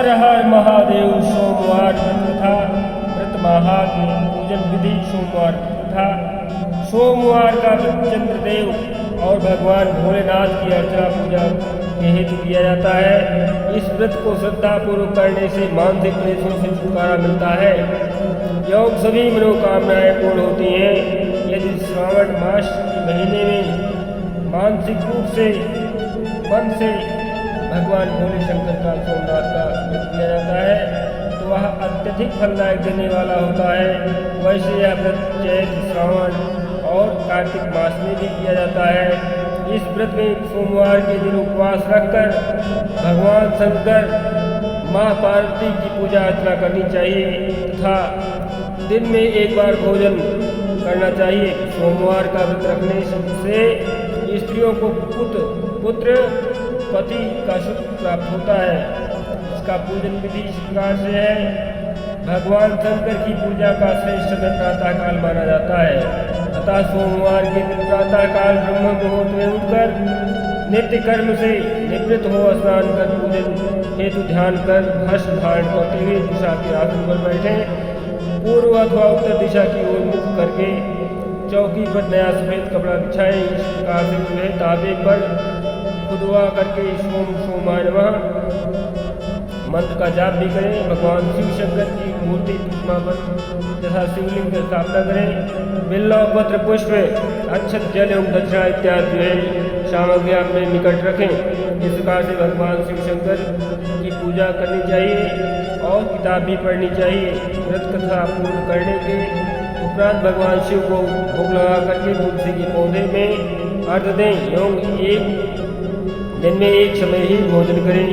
हर हर महादेव। सोमवार व्रत कथा। व्रत महात्म्य। पूजन विधि। सोमवार कथा। सोमवार का व्रत चंद्रदेव और भगवान भोलेनाथ की अर्चना पूजा के हेतु किया जाता है। इस व्रत को श्रद्धापूर्वक करने से मानसिक क्लेशों से छुटकारा मिलता है एवं सभी मनोकामनाएं पूर्ण होती हैं। यदि श्रावण मास के महीने में मानसिक रूप से मन से भगवान भोले शंकर का सोमनाथ का व्रत किया जाता है तो वह अत्यधिक फलदायक देने वाला होता है। वैसे यह व्रत चैत्र, श्रावण और कार्तिक मास में भी किया जाता है। इस व्रत में सोमवार के दिन उपवास रखकर भगवान शंकर, माँ पार्वती की पूजा अर्चना करनी चाहिए तथा दिन में एक बार भोजन करना चाहिए। सोमवार का व्रत रखने से स्त्रियों को पुत्र पति का सुख प्राप्त होता है। इसका पूजन विधि इस प्रकार से है। भगवान शंकर की पूजा का श्रेष्ठ समय प्रातःकाल माना जाता है। अतः सोमवार के दिन प्रातःकाल ब्रह्म मुहूर्त में उठकर नित्य कर्म से निवृत्त हो स्नान कर पूजन हेतु ध्यान कर भस्म धारण करते हुए दिशा के आसन पर बैठे पूर्व अथवा उत्तर दिशा की ओर मुख करके चौकी पर नया सफेद कपड़ा बिछाए। इस प्रकार से जो ताबे पर खुदवा करके सोम सोमाय नमः मंत्र का जाप भी करें। भगवान शिव शंकर की मूर्ति प्रतिमा पर तथा शिवलिंग की स्थापना करें। बिल्व पत्र, पुष्प, अक्षत, जल एवं दक्षिणा इत्यादि सामग्री अपने निकट रखें। इस प्रकार से भगवान शिव शंकर की पूजा करनी चाहिए और किताब भी पढ़नी चाहिए। व्रत कथा पूर्ण करने के उपरांत भगवान शिव को भोग लगा करके तुलसी के पौधे में अर्घ दें एवं एक दिन में एक समय ही भोजन करें।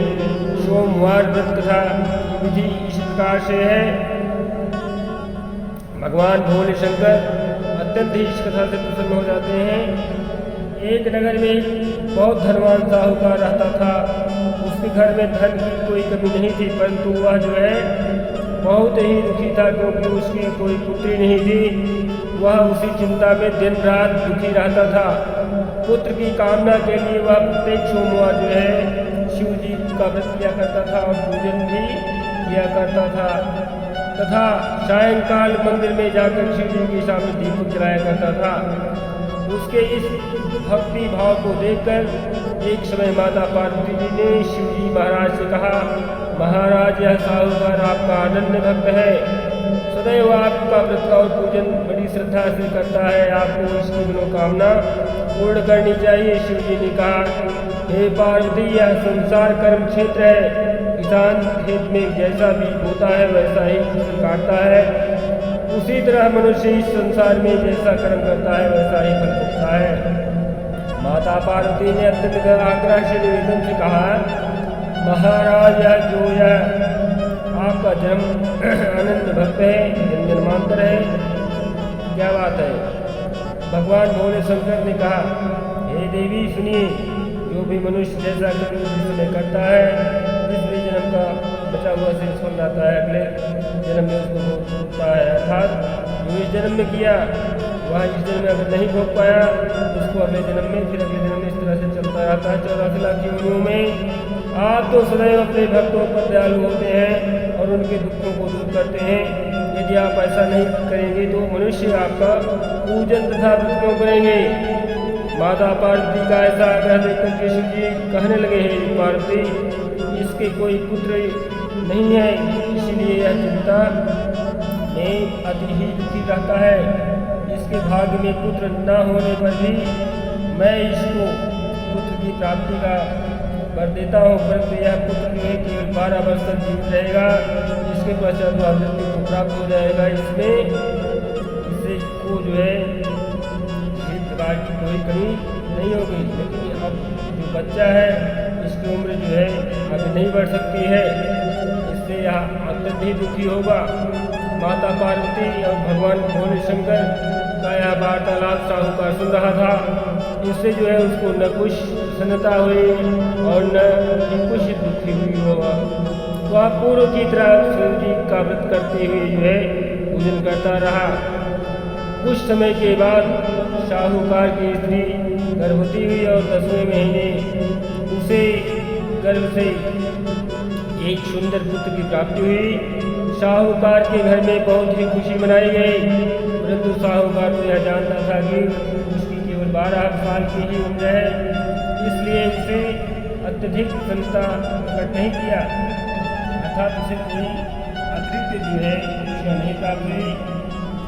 सोमवार व्रत कथा की विधि इस प्रकार से है। भगवान भोले शंकर अत्यंत ही इस कथा से प्रसन्न हो जाते हैं। एक नगर में एक बहुत धनवान साहूकार रहता था। उसके घर में धन की कोई कमी नहीं थी, परंतु वह जो है बहुत ही दुखी था क्योंकि उसकी कोई पुत्री नहीं थी। वह उसी चिंता में दिन रात दुखी रहता था। पुत्र की कामना के लिए वह प्रत्येक सोमवार जो है शिव जी का व्रत किया करता था और पूजन भी किया करता था तथा सायंकाल मंदिर में जाकर शिव जी के सामने दीपक जलाया करता था। उसके इस भक्ति भाव को देखकर एक समय माता पार्वती जी ने शिव जी महाराज से कहा, महाराज यह साहूकार आपका अनन्य भक्त है, सदैव आपका व्रत और पूजन बड़ी श्रद्धा से करता है, आपको इसकी मनोकामना पूर्ण करनी चाहिए। शिव जी ने कहा, हे पार्वती यह संसार कर्म क्षेत्र है। किसान खेत में जैसा बीज बोता है वैसा ही फसल काटता है, उसी तरह मनुष्य इस संसार में जैसा कर्म करता है वैसा ही फल भोगता है। माता पार्वती ने अत्यंत आग्रह से निवेदन से कहा, महाराज यह आपका जन्म अनंत भक्त है, जन्मांतर है, क्या बात है। भगवान भोले शंकर ने कहा, हे देवी सुनिए, जो भी मनुष्य जैसा कर्म करता है जिस जन्म का बचा हुआ शेष फल जाता है अगले जन्म में उसको भोगता है। अर्थात जो इस जन्म में किया वह इस जन्म में अगर नहीं भोग पाया उसको अगले जन्म में फिर अगले जन्म में इस तरह से चलता रहता है। 84 लाख योनियों में आप तो सदैव अपने भक्तों पर दयालु होते हैं और उनके दुखों को दूर करते हैं। यदि आप ऐसा नहीं करेंगे तो मनुष्य आपका पूजन तथा व्रत क्यों करेंगे। माता पार्वती का ऐसा आग्रह देखकर के शिव जी कहने लगे, हे पार्वती इसके कोई पुत्र नहीं है, इसीलिए यह चिंता में अति ही दुखी रहता है। इसके भाग्य में पुत्र न होने पर भी मैं इसको पुत्र की प्राप्ति का वर देता हूँ, परंतु यह पुत्र जो है केवल 12 वर्ष तक जीवित रहेगा, इसके पश्चात वह मृत्यु को प्राप्त हो जाएगा। इसमें इससे को जो है प्रकार की कोई कमी नहीं होगी। लेकिन अब जो बच्चा है इसकी उम्र जो है आगे नहीं बढ़ सकती है, इससे यह अत्यंत ही दुखी होगा। माता पार्वती और भगवान भोले शंकर का यह वार्तालाप साहूकार सुन रहा था। इससे जो है उसको न कुछ प्रसन्नता हुई और न कुछ दुखी हुई होगा। वह पूर्व की तरह शिव जी का व्रत करते हुए जो है पूजन करता रहा। कुछ समय के बाद साहूकार की स्त्री गर्भवती हुई और 10वें महीने उसे गर्भ से एक सुंदर पुत्र की प्राप्ति हुई। साहूकार के घर में बहुत ही खुशी मनाई गई, परंतु साहूकार तो यह जानता था कि उसकी केवल 12 साल की ही उम्र है, इसलिए उसे अत्यधिक प्रसन्नता प्रकट नहीं किया, अर्थात उसे कोई अतिरिक्त जो है खुशियाँ नहीं प्राप्त हुई,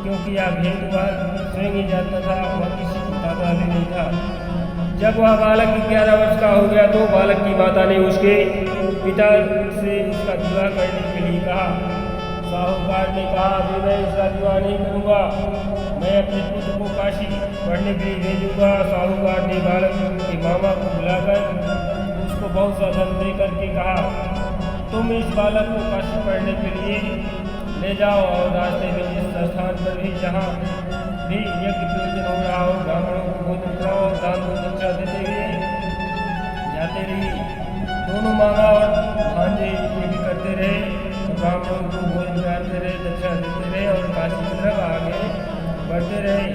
क्योंकि यह भेद वह स्वयं ही जानता था, वह किसी को बताता भी नहीं था। जब वह बालक 11 वर्ष का हो गया तो बालक की माता ने उसके पिता से उसका विवाह करने के लिए कहा। साहूकार ने कहा, अभी मैं इसका विवाह नहीं करूँगा, मैं अपने पुत्र को काशी पढ़ने के लिए भेजूँगा। साहूकार ने बालक के मामा को बुलाकर उसको बहुत सा धन दे करके कहा, तुम इस बालक को काशी पढ़ने के लिए ले जाओ और रास्ते में जिस स्थान पर भी जहाँ भी यज्ञ प्रयोजन हो रहा हो ब्राह्मणों को भोजन कराओ और दान दक्षिणा देते हुए जाते रहिए। दोनों मामा और भांजे ये भी करते रहे, ब्राह्मणों को भोजन कराते रहे, दक्षिणा देते रहे और काशी की तरफ आगे बढ़ते रहे।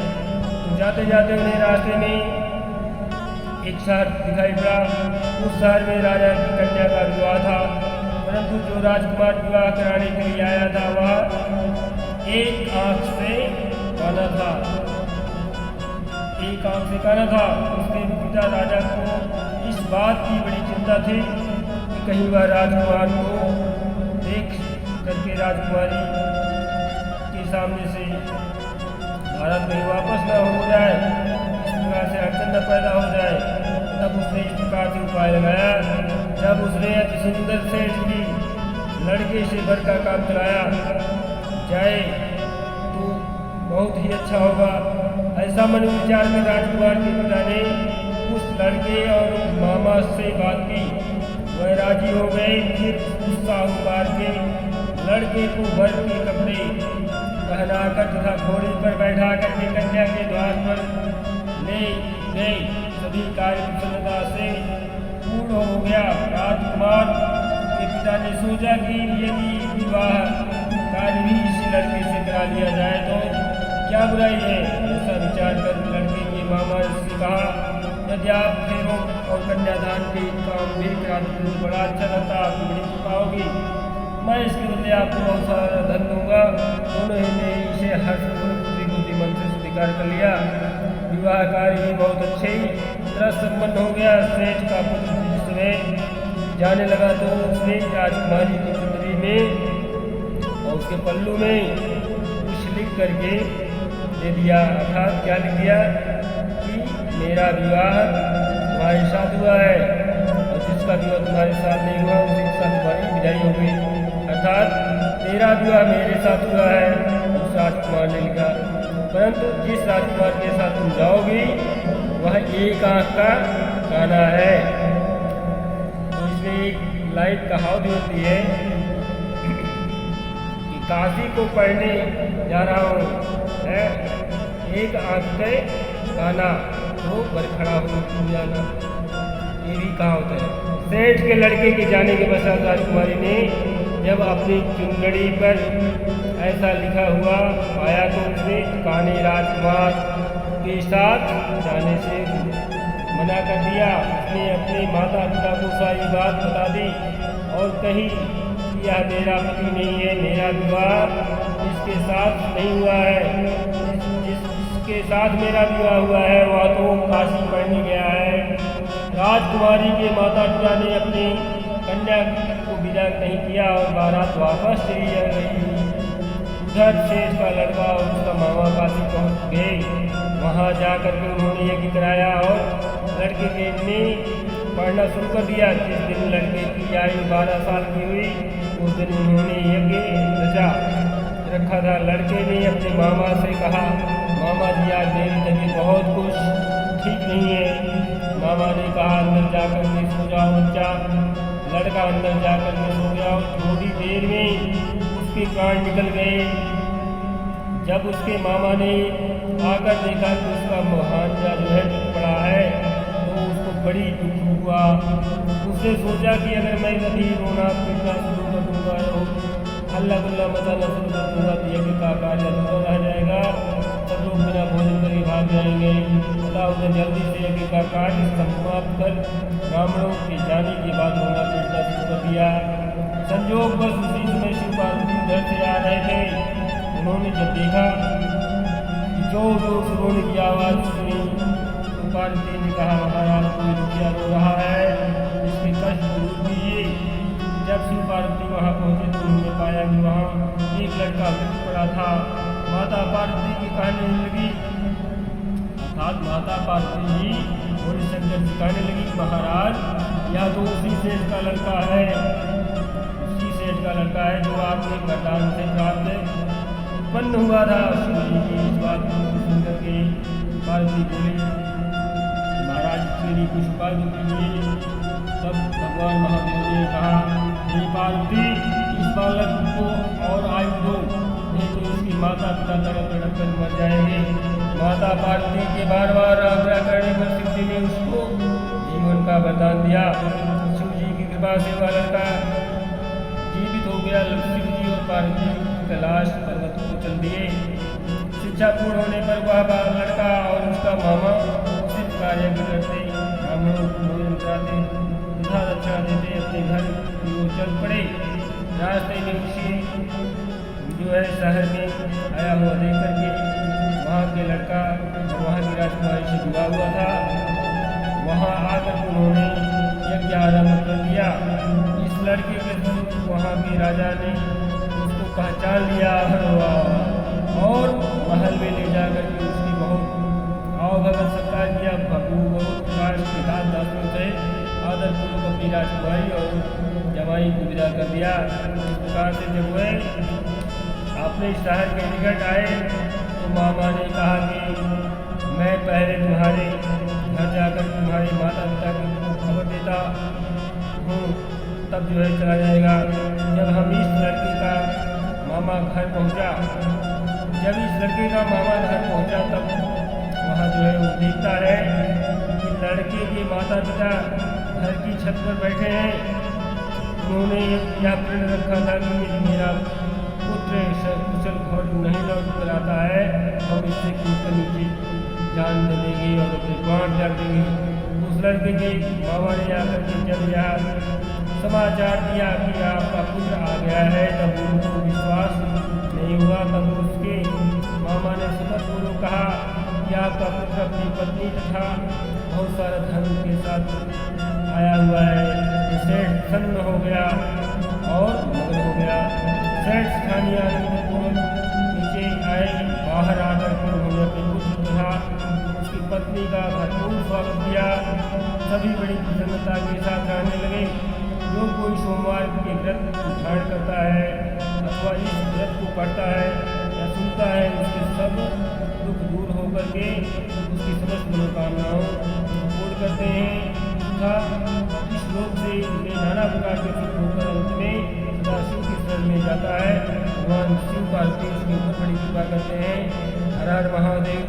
तो जाते जाते उन्हें रास्ते में एक शहर दिखाई पड़ा। उस शहर में राजा की कन्या का विवाह था, परंतु जो राजकुमार विवाह कराने के लिए आया था वह एक आंख से काना था, एक आंख से काना था। उसके पिता राजा को इस बात की बड़ी चिंता थी कि कहीं वह राजकुमार को देख करके राजकुमारी के सामने से भारत में वापस न हो जाए, इस प्रकार से अड़चन न पैदा हो जाए। तब उसने इस प्रकार से उपाय लगाया। जब उसने अति सुंदर सेठ की लड़के से घर का काम चलाया जाए तो बहुत ही अच्छा होगा, ऐसा मन विचार में राजकुमार के पिता ने उस लड़के और मामा से बात की। वह राजी हो गए। फिर उस साहूकार के लड़के को वर के कपड़े पहनाकर तथा घोड़े पर बैठा करके कन्या के द्वार पर ले गए। सभी कार्य प्रसन्नता से पूर्ण हो गया। राजकुमार के पिता ने सोचा कि यदि विवाह कार्य भी इसी लड़के से करा लिया जाए तो क्या बुराई है। ऐसा विचार कर लड़के के मामा से कहा, यदि आप फेरों और कन्यादान के काम भी करा देते तो बड़ा अच्छा रहता, आपकी बड़ी कृपा होगी, मैं इसके बदले आपको बहुत सारा धन दूंगा। उन्होंने इसे हर्षपूर्वक बुद्धिमन से स्वीकार कर लिया। विवाह कार्य भी बहुत अच्छे तरह संपन्न हो गया। सेठ का पुत्र जिस समय जाने लगा तो उसने राजकुमारी की चुंदरी में और उसके पल्लू में कुछ लिख करके दे दिया, अर्थात क्या लिख दिया कि मेरा विवाह तुम्हारे साथ हुआ है और जिसका विवाह तुम्हारे साथ नहीं हुआ उसी के साथ तुम्हारी विदाई हो गई, अर्थात तेरा विवाह मेरे साथ हुआ है, उस राजकुमार ने लिखा। परंतु जिस राजकुमार के साथ तुम जाओगी वह एक आंख का काना है। तो इसमें एक लाइन कहावत होती है कि काशी को पढ़ने जा रहा हूँ है, एक आंख के काना तो बरखड़ा हो जाना, ये भी कहावत है। सेठ के लड़के के जाने के पश्चात राजकुमारी ने जब अपनी चुंदड़ी पर ऐसा लिखा हुआ पाया तो उसने काने राजकुमार के साथ जाने से मना कर दिया। उसने अपने माता पिता को सारी बात बता दी और कही कि यह मेरा पति नहीं है, मेरा विवाह इसके साथ नहीं हुआ है, जिसके साथ मेरा विवाह हुआ है वह तो काशी पढ़ने गया है। राजकुमारी के माता पिता ने अपनी कन्या को विदा नहीं किया और बारात वापस चली गई। उधर सेठ का लड़का और उसका मामा काशी पहुँच गए। वहाँ जाकर के उन्होंने यज्ञ कराया और लड़के के ने पढ़ना शुरू कर दिया। जिस दिन लड़के की आयु 12 साल की हुई उस दिन उन्होंने यज्ञ रखा था। लड़के ने अपने मामा से कहा, मामा जी आज मेरी तबीयत बहुत कुछ ठीक नहीं है। मामा ने कहा, अंदर जाकर के सो जाओ बच्चा। लड़का अंदर जाकर के सो गया। थोड़ी देर में उसके प्राण निकल गए। जब उसके मामा ने आकर देखा कि उसका भांजा जो है पड़ा है तो उसको बड़ी दुख हुआ। उसने सोचा कि अगर मैं कभी रोना पीटना शुरू कर दूँगा हल्ला गुल्ला मचाना शुरू कर दूँगा तो यज्ञ का कार्य अधूरा रह जाएगा, सब लोग बिना भोजन करके भाग जाएंगे। तथा उसने जल्दी से यज्ञ का कार्य समाप्त कर ब्राह्मणों के जाने के बाद रोना पीटना शुरू कर दिया। संजोग बस उसी समय शिव पार्वती उधर से आ रहे थे। उन्होंने जब देखा कि जोर जोर से रोने की आवाज़ सुनी तो पार्वती ने कहा, महाराज कोई दुखिया रो रहा है, इसके कष्ट को दूर कीजिए। जब शिव पार्वती वहाँ पहुँचे तो उन्होंने पाया कि वहाँ एक लड़का मृत पड़ा था। माता पार्वती की कहने लगी, अर्थात माता पार्वती जी भोले शंकर जी कहने लगी, महाराज यह तो उसी सेठ का लड़का है, उसी सेठ का लड़का है जो आपके वरदान से प्राप्त उत्पन्न हुआ था। शिव जी की इस बात को सुनकर के पार्वती बोली, महाराज इसके लिए कुछ उपाय कीजिए। तब भगवान महादेव ने कहा, हे पार्वती इस बालक को और आयु दो, नहीं तो उसकी माता पिता तड़प तड़प कर मर जाएंगे। माता पार्वती के बार बार आग्रह करने पर शिव जी ने उसको जीवन का वरदान दिया। शिव जी की कृपा से वह लड़का जीवित हो गया। शिव जी और पार्वती कैलाश पर्वत को चल दिए। शिक्षा पूर्ण होने पर वह लड़का और उसका मामा उसी कार्य करते ब्राह्मणों को भोजन कराते तथा दक्षिणा देते अपने घर की ओर चल पड़े। रास्ते में उसी जो है शहर में आया हुआ देख करके वहाँ के लड़का और वहाँ की राजकुमारी से जुड़ा हुआ था। वहाँ आकर उन्होंने यज्ञ आरम्भ कर दिया। इस लड़के के वहाँ के राजा ने उसको पहचान लिया और महल में ले जाकर के उसकी बहुत आवभगत सत्कार किया। बहुत प्रकार के दासों से आदरपूर्वक अपनी राजकुमारी और जमाई को विदा कर दिया। इस प्रकार से जब वह अपने शहर के निकट आए तो मामा ने कहा कि मैं पहले तुम्हारे घर जाकर तुम्हारे माता पिता को खबर देता हूँ, तब जो है चला जाएगा। जब हम इस लड़के का मामा घर पहुँचा, जब इस लड़के का मामा घर पहुँचा तब वहाँ जो है वो देखता है कि लड़के के माता पिता घर की छत पर बैठे हैं। उन्होंने यह प्रण रखा था कि मेरा पुत्र कुशल घर नहीं लौट कर आता है, हम इससे कूदकर नीचे जान दे देंगे और अपने प्राण त्याग देंगे। उस लड़के के मामा ने आकर के जब यह समाचार दिया कि आपका पुत्र आ गया है, तब उनको विश्वास नहीं हुआ। तब उसके मामा ने सुमतपूर्वक कहा कि आपका पुत्र अपनी पत्नी तथा बहुत सारा धन के साथ आया हुआ है। सेठ प्रसन्न हो गया और मगन हो गया। सेठ स्थानीय आनंदपूर्वक नीचे आए। बाहर आकर के उन्होंने अपने पुत्र तथा उसकी पत्नी का भरपूर स्वागत किया। सभी बड़ी प्रसन्नता के साथ रहने लगे। जो कोई सोमवार के व्रत धारण करता है अथवा इस व्रत को पढ़ता है या सुनता है, उसके सब दुख दूर होकर के उसकी समस्त मनोकामनाओं पूर्ण करते हैं तथा इस लोक से नाना प्रकार के सुख होकर अंत में सदाशिव की शरण में जाता है। भगवान शिव पार्वती उसके ऊपर बड़ी कृपा करते हैं। हर हर महादेव।